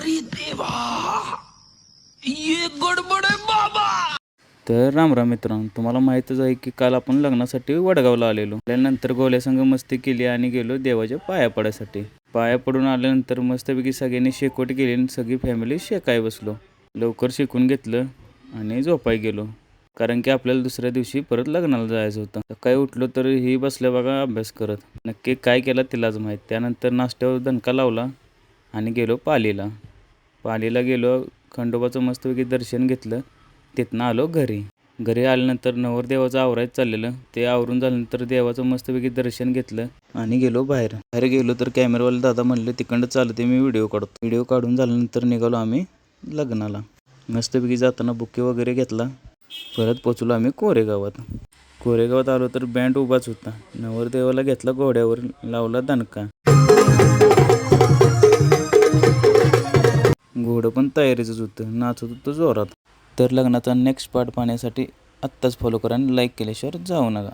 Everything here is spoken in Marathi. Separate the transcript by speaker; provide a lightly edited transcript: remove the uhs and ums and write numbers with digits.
Speaker 1: अरे देवा, ये गडबड आहे बाबा.
Speaker 2: तर राम राम मित्रांनो, तुम्हाला माहीतच आहे की काल आपण लग्नासाठी वडगावला आलेलो. त्यानंतर गोल्यासंग मस्ती केली आणि गेलो देवाच्या पाया पडायसाठी. पाया पडून आल्यानंतर मस्तपैकी सगळ्यांनी शेकोटी केली आणि सगळी फॅमिली शेकाय बसलो. लवकर शेकून घेतलं आणि झोपाय गेलो, कारण की आपल्याला दुसऱ्या दिवशी परत लग्नाला जायचं होतं. सकाळी उठलो तर ही बसल्या बघा अभ्यास करत. नक्की काय केलं तिलाच माहीत. त्यानंतर नाश्त्यावर दणका लावला आणि गेलो पालीला. पालीला गेलो, खंडोबाचं मस्तपैकी दर्शन घेतलं. तिथनं आलो घरी आल्यानंतर नवरदेवाचं आवरायचं चाललेलं. ते आवरून झाल्यानंतर देवाचं मस्तपैकी दर्शन घेतलं आणि गेलो बाहेर गेलो तर कॅमेरावाले दादा म्हणले तिकडं चालते मी व्हिडिओ काढतो. व्हिडिओ काढून झाल्यानंतर निघालो आम्ही लग्नाला. मस्तपैकी जाताना बुके वगैरे घेतला. परत पोचलो आम्ही कोरेगावात आलो तर बँड उभाच होता. नवरदेवाला घेतला घोड्यावर, लावला दणका. घोडं पण तयारीचंच होतं, नाचत होतं जोरात. तर लग्नाचा नेक्स्ट पार्ट पाहण्यासाठी आत्ताच फॉलो करा आणि लाईक केल्याशिवाय जाऊ नका.